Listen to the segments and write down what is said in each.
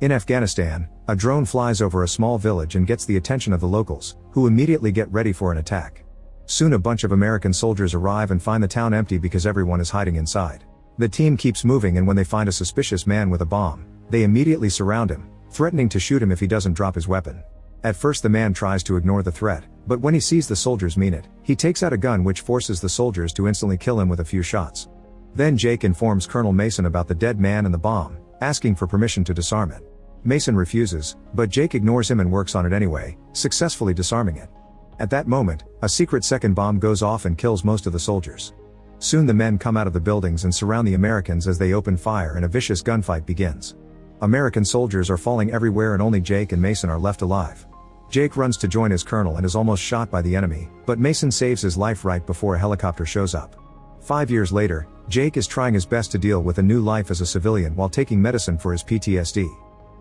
In Afghanistan, a drone flies over a small village and gets the attention of the locals, who immediately get ready for an attack. Soon a bunch of American soldiers arrive and find the town empty because everyone is hiding inside. The team keeps moving, and when they find a suspicious man with a bomb, they immediately surround him, threatening to shoot him if he doesn't drop his weapon. At first the man tries to ignore the threat, but when he sees the soldiers mean it, he takes out a gun which forces the soldiers to instantly kill him with a few shots. Then Jake informs Colonel Mason about the dead man and the bomb, asking for permission to disarm it. Mason refuses, but Jake ignores him and works on it anyway, successfully disarming it. At that moment, a secret second bomb goes off and kills most of the soldiers. Soon the men come out of the buildings and surround the Americans as they open fire and a vicious gunfight begins. American soldiers are falling everywhere and only Jake and Mason are left alive. Jake runs to join his colonel and is almost shot by the enemy, but Mason saves his life right before a helicopter shows up. 5 years later, Jake is trying his best to deal with a new life as a civilian while taking medicine for his PTSD.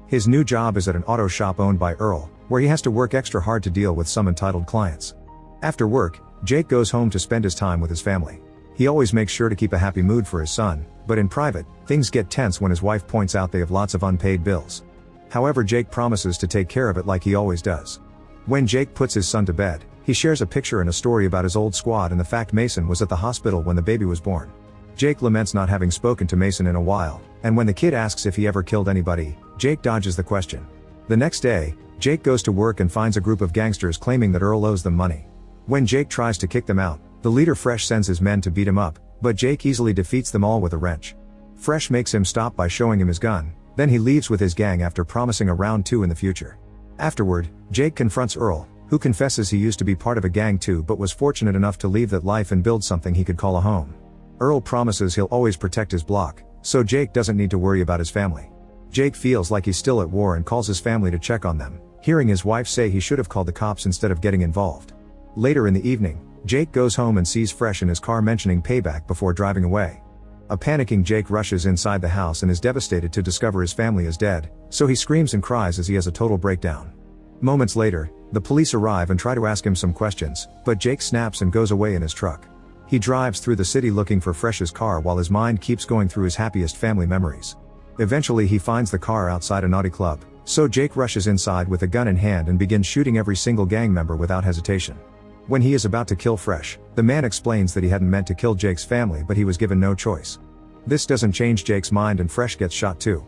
His new job is at an auto shop owned by Earl, where he has to work extra hard to deal with some entitled clients. After work, Jake goes home to spend his time with his family. He always makes sure to keep a happy mood for his son, but in private, things get tense when his wife points out they have lots of unpaid bills. However, Jake promises to take care of it like he always does. When Jake puts his son to bed, he shares a picture and a story about his old squad and the fact Mason was at the hospital when the baby was born. Jake laments not having spoken to Mason in a while, and when the kid asks if he ever killed anybody, Jake dodges the question. The next day, Jake goes to work and finds a group of gangsters claiming that Earl owes them money. When Jake tries to kick them out, the leader Fresh sends his men to beat him up, but Jake easily defeats them all with a wrench. Fresh makes him stop by showing him his gun, then he leaves with his gang after promising a round 2 in the future. Afterward, Jake confronts Earl, who confesses he used to be part of a gang too but was fortunate enough to leave that life and build something he could call a home. Earl promises he'll always protect his block, so Jake doesn't need to worry about his family. Jake feels like he's still at war and calls his family to check on them, hearing his wife say he should have called the cops instead of getting involved. Later in the evening, Jake goes home and sees Fresh in his car mentioning payback before driving away. A panicking Jake rushes inside the house and is devastated to discover his family is dead, so he screams and cries as he has a total breakdown. Moments later, the police arrive and try to ask him some questions, but Jake snaps and goes away in his truck. He drives through the city looking for Fresh's car while his mind keeps going through his happiest family memories. Eventually he finds the car outside a naughty club, so Jake rushes inside with a gun in hand and begins shooting every single gang member without hesitation. When he is about to kill Fresh, the man explains that he hadn't meant to kill Jake's family but he was given no choice. This doesn't change Jake's mind and Fresh gets shot too.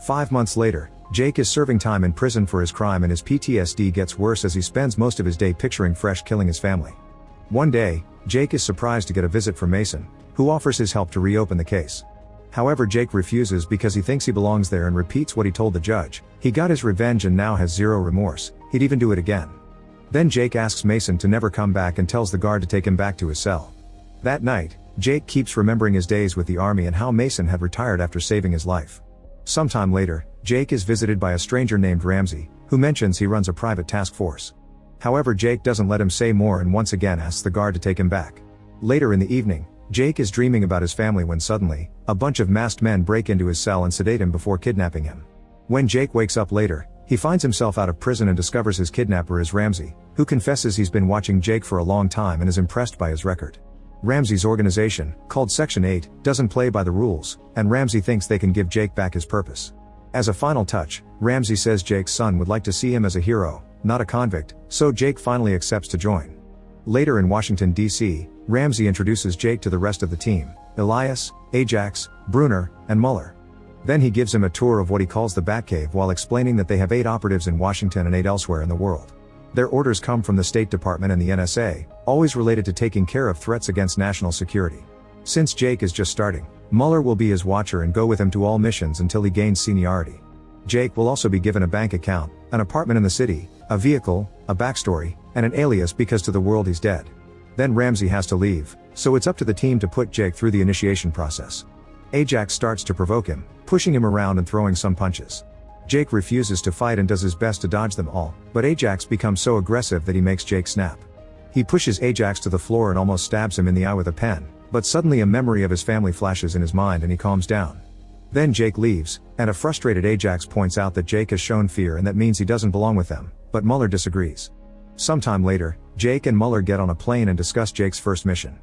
5 months later, Jake is serving time in prison for his crime and his PTSD gets worse as he spends most of his day picturing Fresh killing his family. One day, Jake is surprised to get a visit from Mason, who offers his help to reopen the case. However, Jake refuses because he thinks he belongs there and repeats what he told the judge. He got his revenge and now has zero remorse, he'd even do it again. Then Jake asks Mason to never come back and tells the guard to take him back to his cell. That night, Jake keeps remembering his days with the army and how Mason had retired after saving his life. Sometime later, Jake is visited by a stranger named Ramsey, who mentions he runs a private task force. However, Jake doesn't let him say more and once again asks the guard to take him back. Later in the evening, Jake is dreaming about his family when suddenly, a bunch of masked men break into his cell and sedate him before kidnapping him. When Jake wakes up later, he finds himself out of prison and discovers his kidnapper is Ramsey, who confesses he's been watching Jake for a long time and is impressed by his record. Ramsey's organization, called Section 8, doesn't play by the rules, and Ramsey thinks they can give Jake back his purpose. As a final touch, Ramsey says Jake's son would like to see him as a hero, not a convict, so Jake finally accepts to join. Later in Washington, D.C., Ramsey introduces Jake to the rest of the team, Elias, Ajax, Brunner, and Mueller. Then he gives him a tour of what he calls the Batcave while explaining that they have 8 operatives in Washington and 8 elsewhere in the world. Their orders come from the State Department and the NSA, always related to taking care of threats against national security. Since Jake is just starting, Mueller will be his watcher and go with him to all missions until he gains seniority. Jake will also be given a bank account, an apartment in the city, a vehicle, a backstory, and an alias because to the world he's dead. Then Ramsey has to leave, so it's up to the team to put Jake through the initiation process. Ajax starts to provoke him, pushing him around and throwing some punches. Jake refuses to fight and does his best to dodge them all, but Ajax becomes so aggressive that he makes Jake snap. He pushes Ajax to the floor and almost stabs him in the eye with a pen, but suddenly a memory of his family flashes in his mind and he calms down. Then Jake leaves, and a frustrated Ajax points out that Jake has shown fear and that means he doesn't belong with them, but Mueller disagrees. Sometime later, Jake and Mueller get on a plane and discuss Jake's first mission.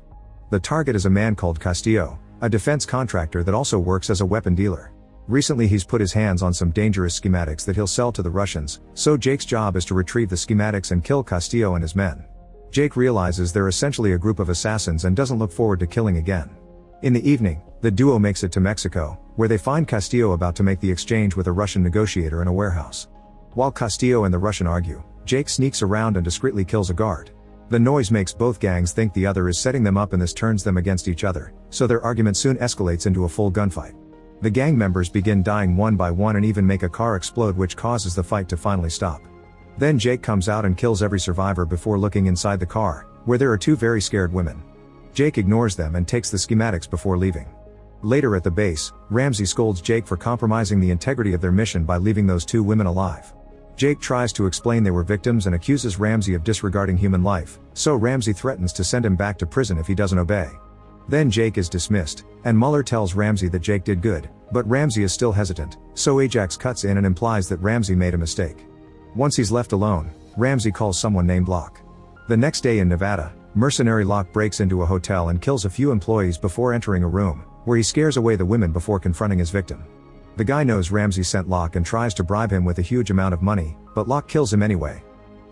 The target is a man called Castillo, a defense contractor that also works as a weapon dealer. Recently he's put his hands on some dangerous schematics that he'll sell to the Russians, so Jake's job is to retrieve the schematics and kill Castillo and his men. Jake realizes they're essentially a group of assassins and doesn't look forward to killing again. In the evening, the duo makes it to Mexico, where they find Castillo about to make the exchange with a Russian negotiator in a warehouse. While Castillo and the Russian argue, Jake sneaks around and discreetly kills a guard. The noise makes both gangs think the other is setting them up, and this turns them against each other, so their argument soon escalates into a full gunfight. The gang members begin dying one by one and even make a car explode, which causes the fight to finally stop. Then Jake comes out and kills every survivor before looking inside the car, where there are two very scared women. Jake ignores them and takes the schematics before leaving. Later at the base, Ramsey scolds Jake for compromising the integrity of their mission by leaving those two women alive. Jake tries to explain they were victims and accuses Ramsey of disregarding human life, so Ramsey threatens to send him back to prison if he doesn't obey. Then Jake is dismissed, and Mueller tells Ramsey that Jake did good, but Ramsey is still hesitant, so Ajax cuts in and implies that Ramsey made a mistake. Once he's left alone, Ramsey calls someone named Locke. The next day in Nevada, mercenary Locke breaks into a hotel and kills a few employees before entering a room, where he scares away the women before confronting his victim. The guy knows Ramsey sent Locke and tries to bribe him with a huge amount of money, but Locke kills him anyway.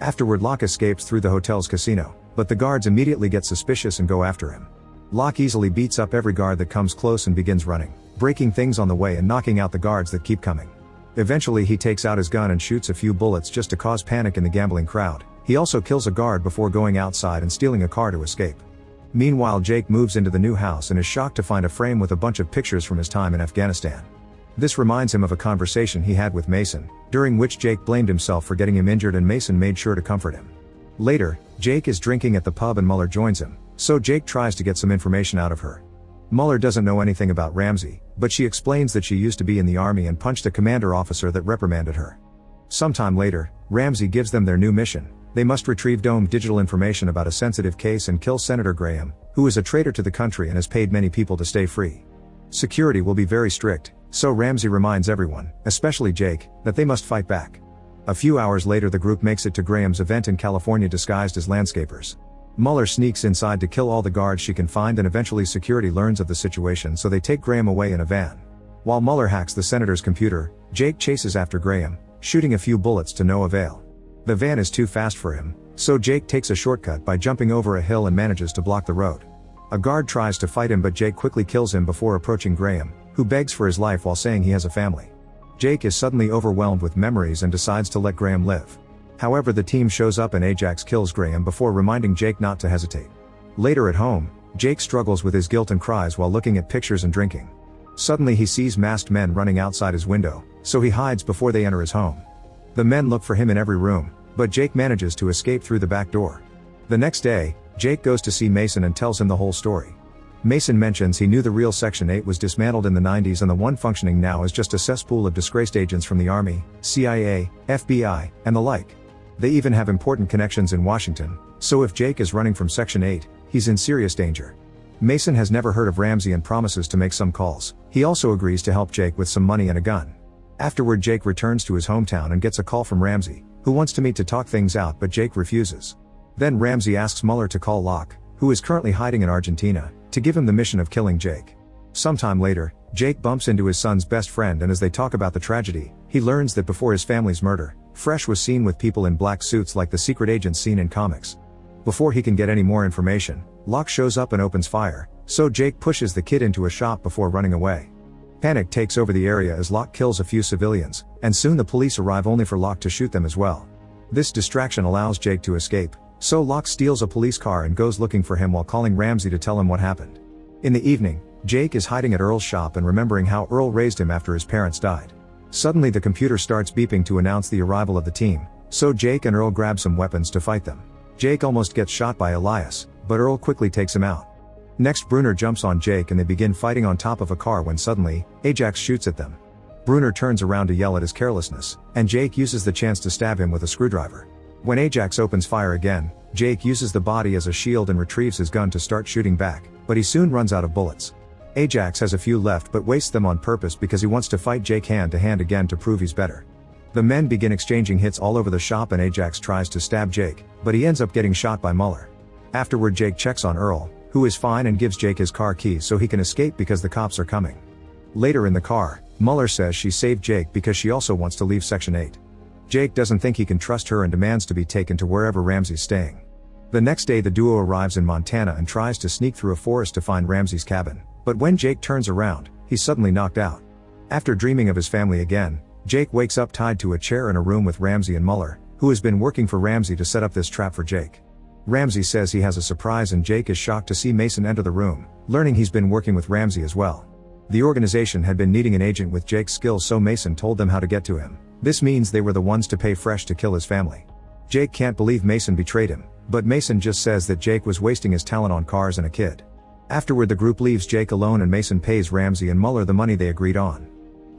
Afterward, Locke escapes through the hotel's casino, but the guards immediately get suspicious and go after him. Locke easily beats up every guard that comes close and begins running, breaking things on the way and knocking out the guards that keep coming. Eventually he takes out his gun and shoots a few bullets just to cause panic in the gambling crowd. He also kills a guard before going outside and stealing a car to escape. Meanwhile, Jake moves into the new house and is shocked to find a frame with a bunch of pictures from his time in Afghanistan. This reminds him of a conversation he had with Mason, during which Jake blamed himself for getting him injured and Mason made sure to comfort him. Later, Jake is drinking at the pub and Mueller joins him, so Jake tries to get some information out of her. Mueller doesn't know anything about Ramsey, but she explains that she used to be in the army and punched a commander officer that reprimanded her. Sometime later, Ramsey gives them their new mission. They must retrieve domed digital information about a sensitive case and kill Senator Graham, who is a traitor to the country and has paid many people to stay free. Security will be very strict, so Ramsey reminds everyone, especially Jake, that they must fight back. A few hours later, the group makes it to Graham's event in California disguised as landscapers. Mueller sneaks inside to kill all the guards she can find, and eventually security learns of the situation, so they take Graham away in a van. While Mueller hacks the senator's computer, Jake chases after Graham, shooting a few bullets to no avail. The van is too fast for him, so Jake takes a shortcut by jumping over a hill and manages to block the road. A guard tries to fight him, but Jake quickly kills him before approaching Graham, who begs for his life while saying he has a family. Jake is suddenly overwhelmed with memories and decides to let Graham live. However, the team shows up and Ajax kills Graham before reminding Jake not to hesitate. Later at home, Jake struggles with his guilt and cries while looking at pictures and drinking. Suddenly he sees masked men running outside his window, so he hides before they enter his home. The men look for him in every room, but Jake manages to escape through the back door. The next day, Jake goes to see Mason and tells him the whole story. Mason mentions he knew the real Section 8 was dismantled in the 90s and the one functioning now is just a cesspool of disgraced agents from the Army, CIA, FBI, and the like. They even have important connections in Washington, so if Jake is running from Section 8, he's in serious danger. Mason has never heard of Ramsey and promises to make some calls. He also agrees to help Jake with some money and a gun. Afterward, Jake returns to his hometown and gets a call from Ramsey, who wants to meet to talk things out, but Jake refuses. Then Ramsey asks Mueller to call Locke, who is currently hiding in Argentina, to give him the mission of killing Jake. Sometime later, Jake bumps into his son's best friend, and as they talk about the tragedy, he learns that before his family's murder, Fresh was seen with people in black suits like the secret agents seen in comics. Before he can get any more information, Locke shows up and opens fire, so Jake pushes the kid into a shop before running away. Panic takes over the area as Locke kills a few civilians, and soon the police arrive only for Locke to shoot them as well. This distraction allows Jake to escape, so Locke steals a police car and goes looking for him while calling Ramsey to tell him what happened. In the evening, Jake is hiding at Earl's shop and remembering how Earl raised him after his parents died. Suddenly the computer starts beeping to announce the arrival of the team, so Jake and Earl grab some weapons to fight them. Jake almost gets shot by Elias, but Earl quickly takes him out. Next, Bruner jumps on Jake and they begin fighting on top of a car when suddenly, Ajax shoots at them. Bruner turns around to yell at his carelessness, and Jake uses the chance to stab him with a screwdriver. When Ajax opens fire again, Jake uses the body as a shield and retrieves his gun to start shooting back, but he soon runs out of bullets. Ajax has a few left but wastes them on purpose because he wants to fight Jake hand to hand again to prove he's better. The men begin exchanging hits all over the shop and Ajax tries to stab Jake, but he ends up getting shot by Mueller. Afterward, Jake checks on Earl, who is fine and gives Jake his car keys so he can escape because the cops are coming. Later in the car, Mueller says she saved Jake because she also wants to leave Section 8. Jake doesn't think he can trust her and demands to be taken to wherever Ramsey's staying. The next day the duo arrives in Montana and tries to sneak through a forest to find Ramsey's cabin, but when Jake turns around, he's suddenly knocked out. After dreaming of his family again, Jake wakes up tied to a chair in a room with Ramsey and Mueller, who has been working for Ramsey to set up this trap for Jake. Ramsey says he has a surprise and Jake is shocked to see Mason enter the room, learning he's been working with Ramsey as well. The organization had been needing an agent with Jake's skills, so Mason told them how to get to him. This means they were the ones to pay Fresh to kill his family. Jake can't believe Mason betrayed him, but Mason just says that Jake was wasting his talent on cars and a kid. Afterward the group leaves Jake alone and Mason pays Ramsey and Mueller the money they agreed on.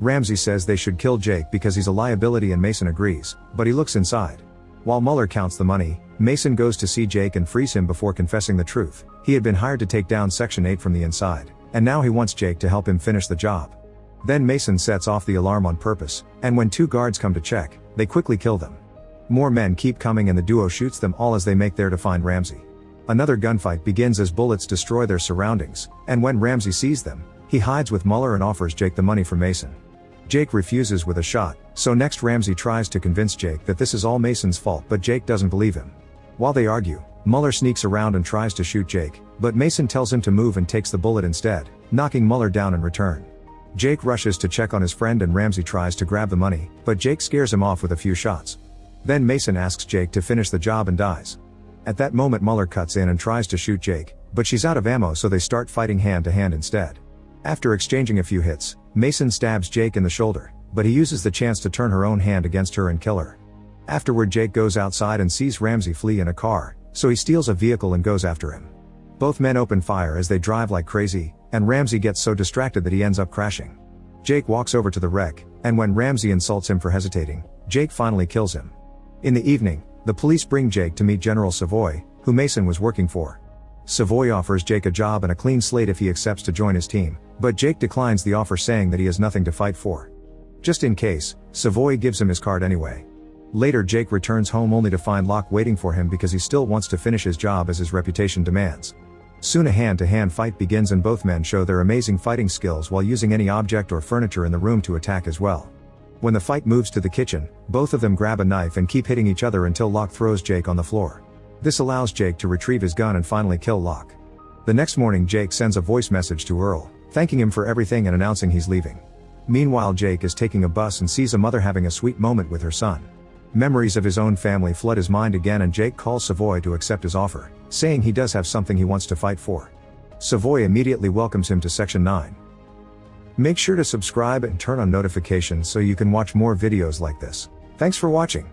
Ramsey says they should kill Jake because he's a liability and Mason agrees, but he looks inside. While Mueller counts the money, Mason goes to see Jake and frees him before confessing the truth. He had been hired to take down Section 8 from the inside, and now he wants Jake to help him finish the job. Then Mason sets off the alarm on purpose, and when two guards come to check, they quickly kill them. More men keep coming and the duo shoots them all as they make there to find Ramsey. Another gunfight begins as bullets destroy their surroundings, and when Ramsey sees them, he hides with Mueller and offers Jake the money for Mason. Jake refuses with a shot, so next Ramsey tries to convince Jake that this is all Mason's fault, but Jake doesn't believe him. While they argue, Mueller sneaks around and tries to shoot Jake, but Mason tells him to move and takes the bullet instead, knocking Mueller down in return. Jake rushes to check on his friend and Ramsey tries to grab the money, but Jake scares him off with a few shots. Then Mason asks Jake to finish the job and dies. At that moment Mueller cuts in and tries to shoot Jake, but she's out of ammo, so they start fighting hand to hand instead. After exchanging a few hits, Mason stabs Jake in the shoulder, but he uses the chance to turn her own hand against her and kill her. Afterward Jake goes outside and sees Ramsey flee in a car, so he steals a vehicle and goes after him. Both men open fire as they drive like crazy, and Ramsey gets so distracted that he ends up crashing. Jake walks over to the wreck, and when Ramsey insults him for hesitating, Jake finally kills him. In the evening, the police bring Jake to meet General Savoy, who Mason was working for. Savoy offers Jake a job and a clean slate if he accepts to join his team, but Jake declines the offer saying that he has nothing to fight for. Just in case, Savoy gives him his card anyway. Later Jake returns home only to find Locke waiting for him because he still wants to finish his job as his reputation demands. Soon a hand-to-hand fight begins and both men show their amazing fighting skills while using any object or furniture in the room to attack as well. When the fight moves to the kitchen, both of them grab a knife and keep hitting each other until Locke throws Jake on the floor. This allows Jake to retrieve his gun and finally kill Locke. The next morning Jake sends a voice message to Earl, thanking him for everything and announcing he's leaving. Meanwhile Jake is taking a bus and sees a mother having a sweet moment with her son. Memories of his own family flood his mind again and Jake calls Savoy to accept his offer, saying he does have something he wants to fight for. Savoy immediately welcomes him to Section 9. Make sure to subscribe and turn on notifications so you can watch more videos like this. Thanks for watching.